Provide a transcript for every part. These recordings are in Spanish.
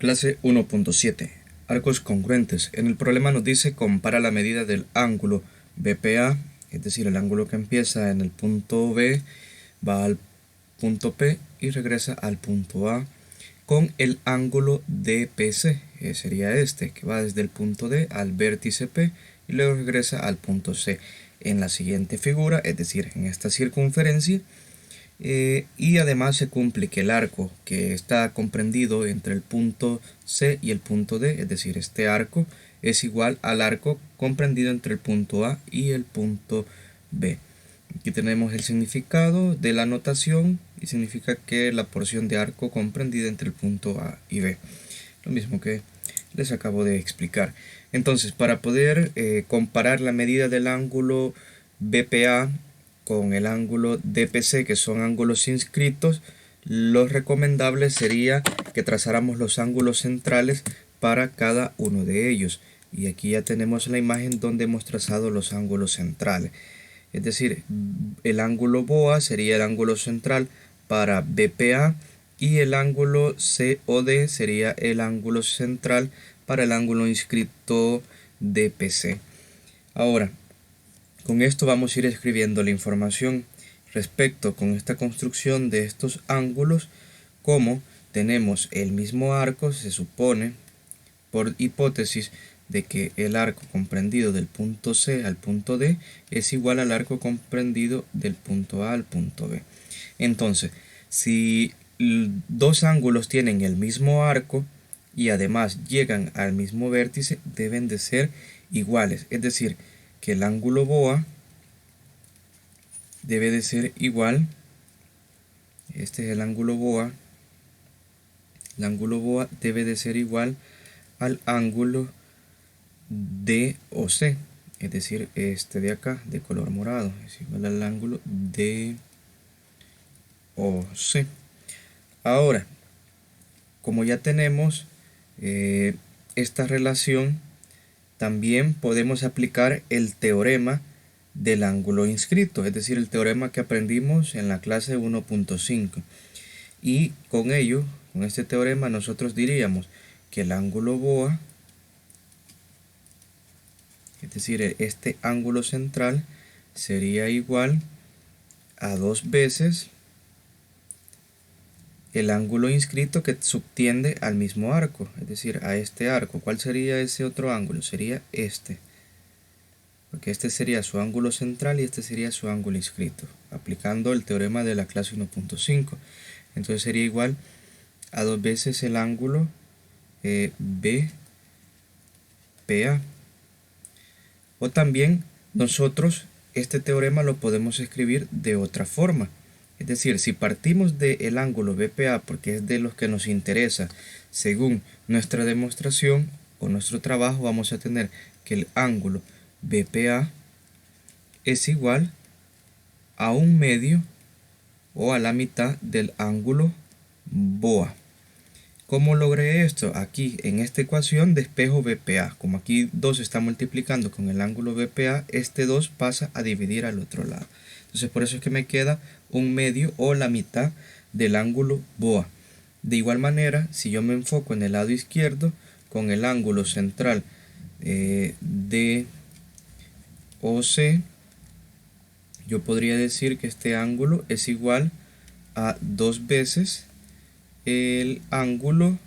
Clase 1.7. Arcos congruentes. En el problema nos dice compara la medida del ángulo BPA, es decir, el ángulo que empieza en el punto B, va al punto P y regresa al punto A, con el ángulo DPC, sería este, que va desde el punto D al vértice P y luego regresa al punto C. En la siguiente figura, es decir, en esta circunferencia, y además se cumple que el arco que está comprendido entre el punto C y el punto D, es decir, este arco, es igual al arco comprendido entre el punto A y el punto B. Aquí tenemos el significado de la notación y significa que la porción de arco comprendida entre el punto A y B. Lo mismo que les acabo de explicar. Entonces, para poder comparar la medida del ángulo BPA con el ángulo DPC, que son ángulos inscritos, lo recomendable sería que trazáramos los ángulos centrales para cada uno de ellos. Y aquí ya tenemos la imagen donde hemos trazado los ángulos centrales. Es decir, el ángulo BOA sería el ángulo central para BPA y el ángulo COD sería el ángulo central para el ángulo inscrito DPC. Ahora, con esto vamos a ir escribiendo la información respecto con esta construcción de estos ángulos. Como tenemos el mismo arco, se supone por hipótesis de que el arco comprendido del punto C al punto D es igual al arco comprendido del punto A al punto B. Entonces, si dos ángulos tienen el mismo arco y además llegan al mismo vértice, deben de ser iguales. Es decir, que el ángulo BOA debe de ser igual. Este es el ángulo BOA. El ángulo BOA debe de ser igual al ángulo DOC, es decir, este de acá, de color morado, es igual al ángulo DOC. Ahora, como ya tenemos esta relación, también podemos aplicar el teorema del ángulo inscrito, es decir, el teorema que aprendimos en la clase 1.5. Y con ello, con este teorema, nosotros diríamos que el ángulo BOA, es decir, este ángulo central, sería igual a 2 veces el ángulo inscrito que subtiende al mismo arco, es decir, a este arco. ¿Cuál sería ese otro ángulo? Sería este, porque este sería su ángulo central y este sería su ángulo inscrito, aplicando el teorema de la clase 1.5. Entonces sería igual a 2 veces el ángulo BPA. O también nosotros este teorema lo podemos escribir de otra forma. Es decir, si partimos del ángulo BPA, porque es de los que nos interesa, según nuestra demostración o nuestro trabajo, vamos a tener que el ángulo BPA es igual a 1/2 o a la mitad del ángulo BOA. ¿Cómo logré esto? Aquí en esta ecuación despejo BPA. Como aquí 2 está multiplicando con el ángulo BPA, este 2 pasa a dividir al otro lado. Entonces por eso es que me queda 1/2 o la mitad del ángulo BOA. De igual manera, si yo me enfoco en el lado izquierdo, con el ángulo central de OC, yo podría decir que este ángulo es igual a 2 veces el ángulo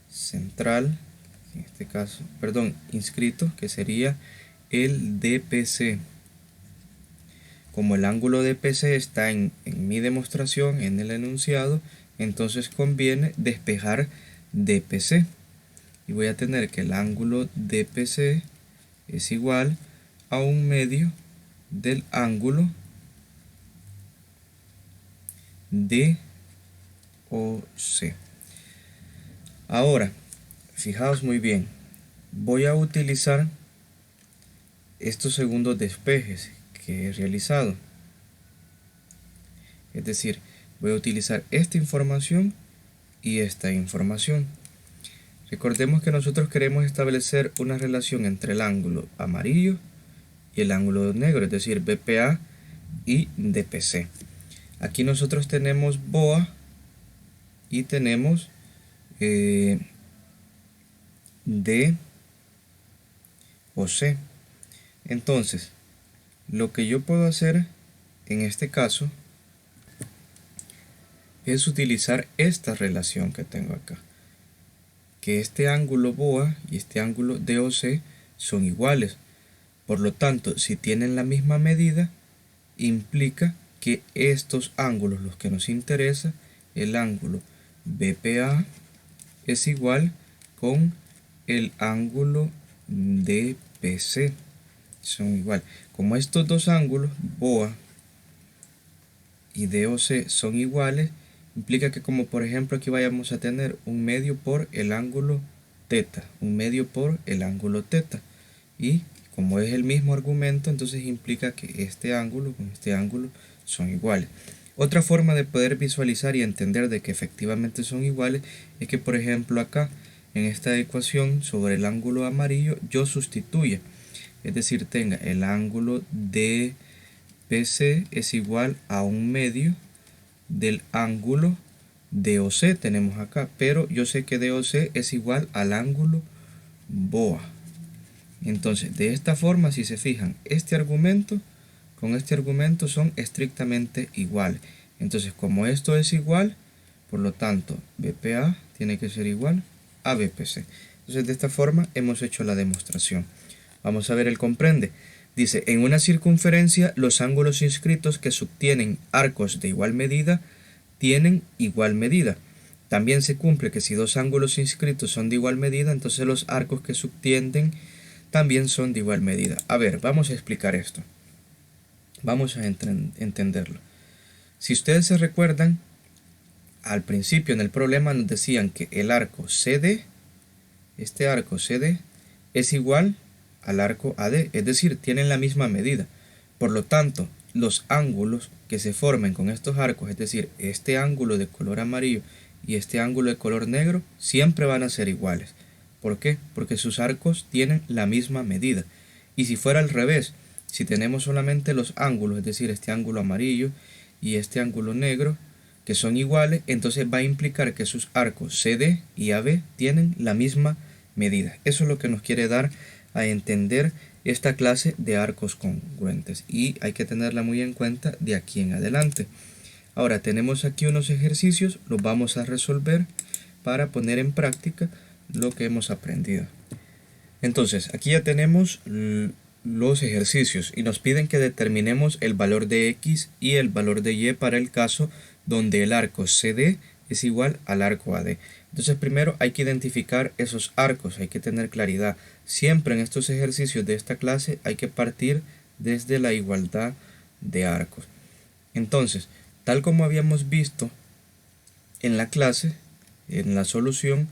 central, en este caso, perdón, inscrito, que sería el DPC. Como el ángulo DPC está en mi demostración, en el enunciado, entonces conviene despejar DPC. Y voy a tener que el ángulo DPC es igual a 1/2 del ángulo DOC. Ahora, fijaos muy bien, voy a utilizar estos segundos despejes que he realizado. Es decir, voy a utilizar esta información y esta información. Recordemos que nosotros queremos establecer una relación entre el ángulo amarillo y el ángulo negro, es decir, BPA y DPC. Aquí nosotros tenemos BOA y tenemos D o C. Entonces, lo que yo puedo hacer en este caso es utilizar esta relación que tengo acá, que este ángulo BOA y este ángulo DOC son iguales. Por lo tanto, si tienen la misma medida, implica que estos ángulos, los que nos interesa, el ángulo BPA es igual con el ángulo DPC. Son igual. Como estos dos ángulos, BOA y DOC, son iguales, implica que, como por ejemplo aquí vayamos a tener un medio por el ángulo teta, un medio por el ángulo teta, y como es el mismo argumento, entonces implica que este ángulo con este ángulo son iguales. Otra forma de poder visualizar y entender de que efectivamente son iguales es que, por ejemplo, acá en esta ecuación sobre el ángulo amarillo yo sustituya, es decir, tenga el ángulo DPC es igual a un medio del ángulo DOC tenemos acá, pero yo sé que DOC es igual al ángulo BOA. Entonces, de esta forma, si se fijan, este argumento con este argumento son estrictamente iguales. Entonces, como esto es igual, por lo tanto, BPA tiene que ser igual a BPC. Entonces, de esta forma hemos hecho la demostración. Vamos a ver el comprende. Dice, en una circunferencia, los ángulos inscritos que subtienen arcos de igual medida tienen igual medida. También se cumple que si dos ángulos inscritos son de igual medida, entonces los arcos que subtienden también son de igual medida. A ver, vamos a explicar esto. Vamos a entenderlo. Si ustedes se recuerdan, al principio en el problema nos decían que el arco CD, este arco CD, es igual al arco AD, es decir, tienen la misma medida. Por lo tanto, los ángulos que se formen con estos arcos, es decir, este ángulo de color amarillo y este ángulo de color negro, siempre van a ser iguales. ¿Por qué? Porque sus arcos tienen la misma medida. Y si fuera al revés, si tenemos solamente los ángulos, es decir, este ángulo amarillo y este ángulo negro, que son iguales, entonces va a implicar que sus arcos CD y AB tienen la misma medida. Eso es lo que nos quiere dar a entender esta clase de arcos congruentes, y hay que tenerla muy en cuenta de aquí en adelante. Ahora tenemos aquí unos ejercicios, los vamos a resolver para poner en práctica lo que hemos aprendido. Entonces, aquí ya tenemos los ejercicios y nos piden que determinemos el valor de X y el valor de Y para el caso donde el arco CD es igual al arco AD. Entonces, primero hay que identificar esos arcos, hay que tener claridad. Siempre en estos ejercicios de esta clase hay que partir desde la igualdad de arcos. Entonces, tal como habíamos visto en la clase, en la solución,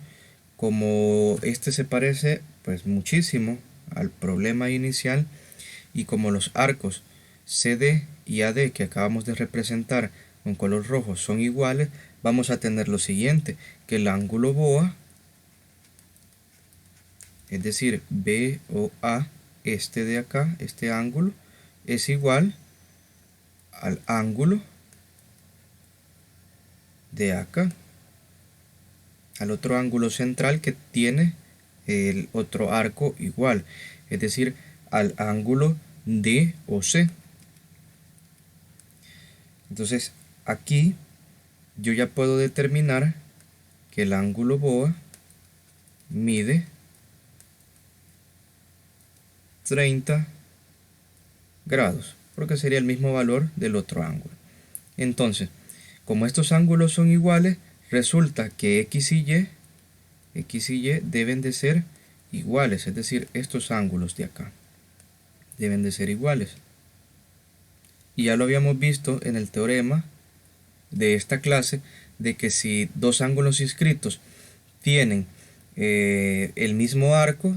como este se parece pues muchísimo al problema inicial, y como los arcos CD y AD que acabamos de representar con color rojo son iguales, vamos a tener lo siguiente, que el ángulo BOA, es decir, BOA, este de acá, este ángulo, es igual al ángulo de acá, al otro ángulo central que tiene el otro arco igual, es decir, al ángulo DOC. Entonces, aquí yo ya puedo determinar que el ángulo BOA mide 30 grados, porque sería el mismo valor del otro ángulo. Entonces, como estos ángulos son iguales, resulta que X y Y deben de ser iguales, es decir, estos ángulos de acá deben de ser iguales. Y ya lo habíamos visto en el teorema de esta clase, de que si dos ángulos inscritos tienen el mismo arco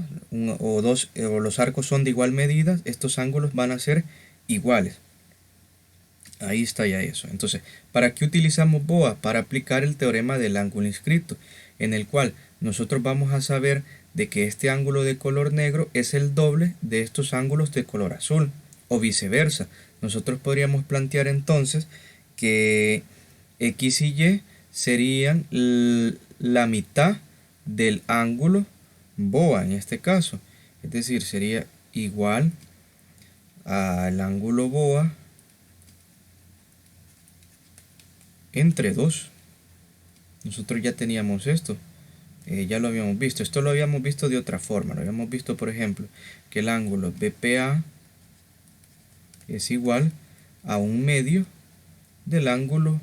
o los arcos son de igual medida, estos ángulos van a ser iguales. Ahí está ya eso. Entonces, ¿para qué utilizamos BOA? Para aplicar el teorema del ángulo inscrito, en el cual nosotros vamos a saber de que este ángulo de color negro es el doble de estos ángulos de color azul, o viceversa. Nosotros podríamos plantear entonces que X y Y serían la mitad del ángulo BOA en este caso. Es decir, sería igual al ángulo BOA entre 2. Nosotros ya teníamos esto. Ya lo habíamos visto. Esto lo habíamos visto de otra forma. Lo habíamos visto, por ejemplo, que el ángulo BPA es igual a 1/2 del ángulo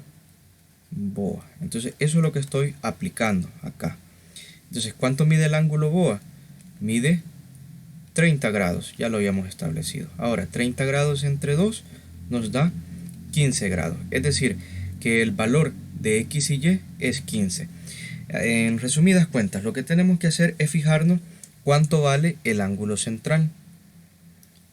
BOA. Entonces, eso es lo que estoy aplicando acá. Entonces, ¿cuánto mide el ángulo BOA? Mide 30 grados. Ya lo habíamos establecido. Ahora, 30 grados entre 2 nos da 15 grados. Es decir, que el valor de X y Y es 15. En resumidas cuentas, lo que tenemos que hacer es fijarnos cuánto vale el ángulo central.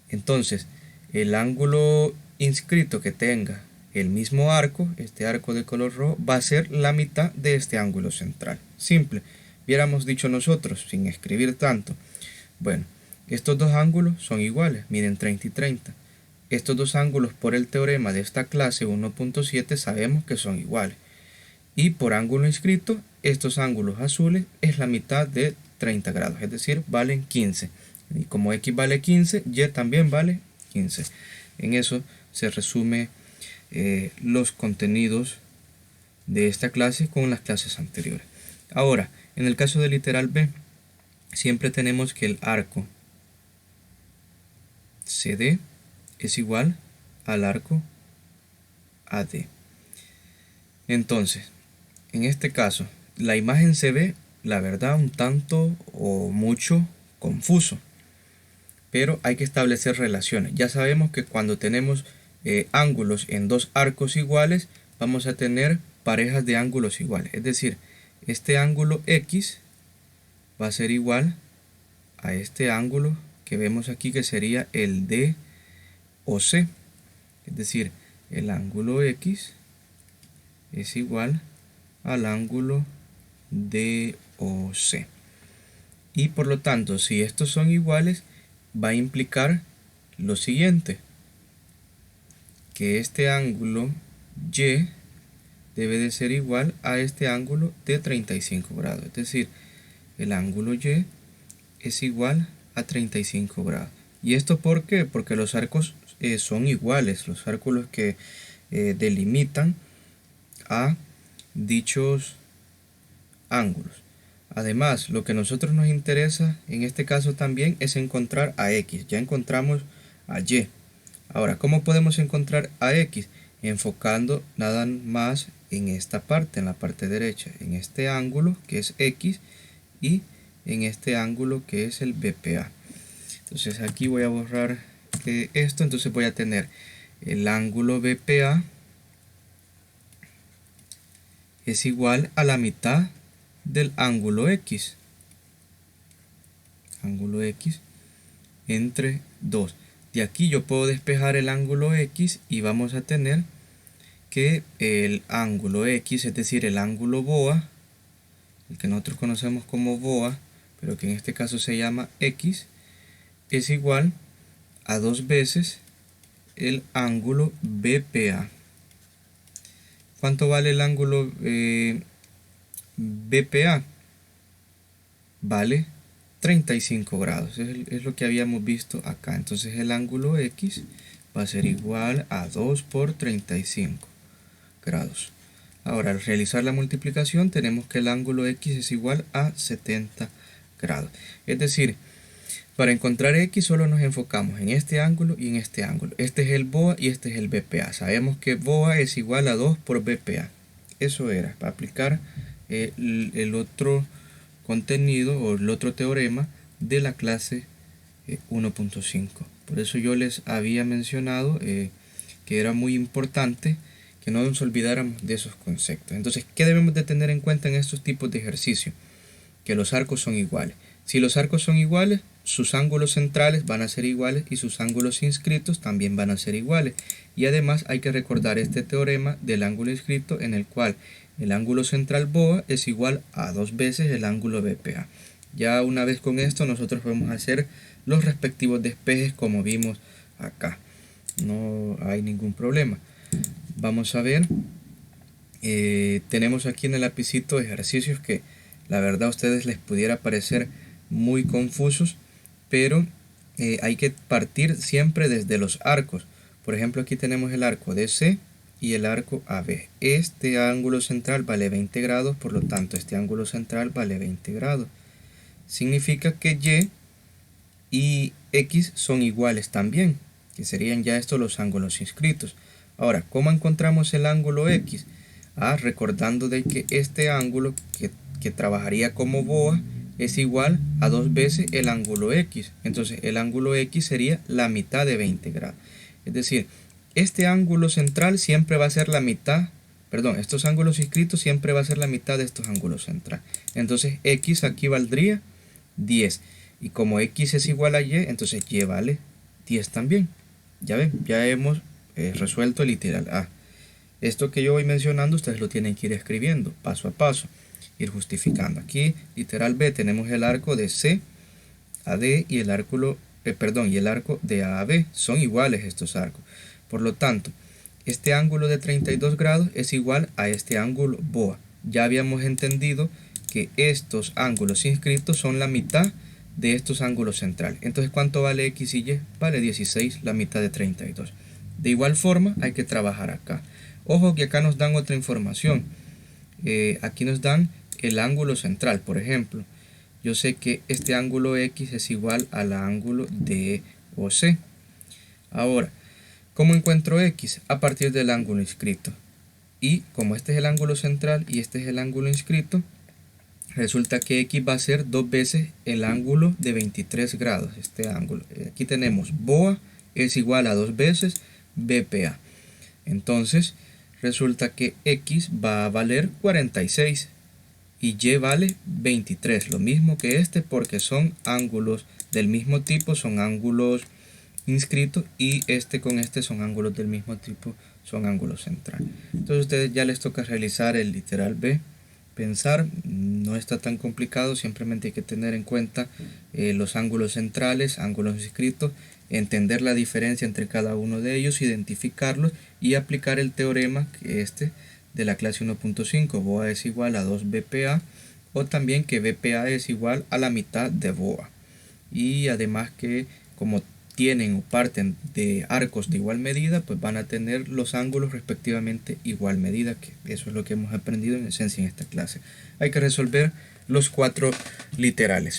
Entonces, el ángulo inscrito que tenga el mismo arco, este arco de color rojo, va a ser la mitad de este ángulo central. Simple. Hubiéramos dicho nosotros, sin escribir tanto. Bueno, estos dos ángulos son iguales, miden 30 y 30. Estos dos ángulos por el teorema de esta clase 1.7 sabemos que son iguales. Y por ángulo inscrito, estos ángulos azules es la mitad de 30 grados, es decir, valen 15. Y como X vale 15, Y también vale 15. En eso se resume los contenidos de esta clase con las clases anteriores. Ahora, en el caso del literal B, siempre tenemos que el arco CD es igual al arco AD. Entonces, en este caso, la imagen se ve, la verdad, un tanto o mucho confuso, pero hay que establecer relaciones. Ya sabemos que cuando tenemos ángulos en dos arcos iguales, vamos a tener parejas de ángulos iguales. Es decir, este ángulo X va a ser igual a este ángulo que vemos aquí, que sería el DOC. Es decir, el ángulo X es igual al ángulo DOC. Y por lo tanto, si estos son iguales, va a implicar lo siguiente: que este ángulo Y debe de ser igual a este ángulo de 35 grados. Es decir, el ángulo Y es igual a 35 grados. ¿Y esto por qué? Porque los arcos son iguales, los ángulos que delimitan a dichos ángulos. Además, lo que a nosotros nos interesa en este caso también es encontrar a X. Ya encontramos a Y. Ahora, ¿cómo podemos encontrar a X? Enfocando nada más en esta parte, en la parte derecha, en este ángulo que es X y en este ángulo que es el BPA. Entonces aquí voy a borrar esto, entonces voy a tener el ángulo BPA es igual a la mitad del ángulo X. Ángulo X entre 2. De aquí yo puedo despejar el ángulo X y vamos a tener que el ángulo X, es decir, el ángulo BOA, el que nosotros conocemos como BOA, pero que en este caso se llama X, es igual a 2 veces el ángulo BPA. ¿Cuánto vale el ángulo BPA? Vale 35 grados, es lo que habíamos visto acá. Entonces el ángulo X va a ser igual a 2 por 35 grados. Ahora, al realizar la multiplicación tenemos que el ángulo X es igual a 70 grados. Es decir, para encontrar X solo nos enfocamos en este ángulo y en este ángulo. Este es el BOA y este es el BPA. Sabemos que BOA es igual a 2 por BPA. Eso era para aplicar el otro contenido o el otro teorema de la clase 1.5. Por eso yo les había mencionado que era muy importante que no nos olvidáramos de esos conceptos. Entonces, ¿qué debemos de tener en cuenta en estos tipos de ejercicios? Que los arcos son iguales. Si los arcos son iguales, sus ángulos centrales van a ser iguales y sus ángulos inscritos también van a ser iguales. Y además hay que recordar este teorema del ángulo inscrito, en el cual el ángulo central BOA es igual a 2 veces el ángulo BPA. Ya una vez con esto nosotros podemos hacer los respectivos despejes como vimos acá. No hay ningún problema. Vamos a ver. Tenemos aquí en el lapicito ejercicios que la verdad a ustedes les pudiera parecer muy confusos, pero hay que partir siempre desde los arcos. Por ejemplo, aquí tenemos el arco DC y el arco AB. Este ángulo central vale 20 grados, por lo tanto este ángulo central vale 20 grados. Significa que Y y X son iguales también, que serían ya estos los ángulos inscritos. Ahora, ¿cómo encontramos el ángulo X? Recordando de que este ángulo que trabajaría como BOA es igual a 2 veces el ángulo X. Entonces el ángulo X sería la mitad de 20 grados. Es decir, este ángulo central siempre va a ser la mitad, perdón, estos ángulos inscritos siempre va a ser la mitad de estos ángulos centrales. Entonces X aquí valdría 10. Y como X es igual a Y, entonces Y vale 10 también. Ya ven, ya hemos resuelto el literal A. Esto que yo voy mencionando ustedes lo tienen que ir escribiendo paso a paso, ir justificando. Aquí, literal B, tenemos el arco de C a D y el arco, y el arco de A a B. Son iguales estos arcos. Por lo tanto, este ángulo de 32 grados es igual a este ángulo BOA. Ya habíamos entendido que estos ángulos inscritos son la mitad de estos ángulos centrales. Entonces, ¿cuánto vale X y Y? Vale 16, la mitad de 32. De igual forma, hay que trabajar acá. Ojo que acá nos dan otra información. Aquí nos dan el ángulo central, por ejemplo. Yo sé que este ángulo X es igual al ángulo de OC. Ahora, ¿cómo encuentro X? A partir del ángulo inscrito. Y como este es el ángulo central y este es el ángulo inscrito, resulta que X va a ser 2 veces el ángulo de 23 grados. Este ángulo. Aquí tenemos BOA es igual a 2 veces BPA. Entonces, resulta que X va a valer 46 y Y vale 23, lo mismo que este porque son ángulos del mismo tipo, son ángulos inscritos y este con este son ángulos del mismo tipo, son ángulos centrales. Entonces a ustedes ya les toca realizar el literal B, pensar, no está tan complicado, simplemente hay que tener en cuenta los ángulos centrales, ángulos inscritos, entender la diferencia entre cada uno de ellos, identificarlos y aplicar el teorema que de la clase 1.5, BOA es igual a 2 BPA, o también que BPA es igual a la mitad de BOA. Y además que como tienen o parten de arcos de igual medida, pues van a tener los ángulos respectivamente igual medida, que eso es lo que hemos aprendido en esencia en esta clase. Hay que resolver los 4 literales.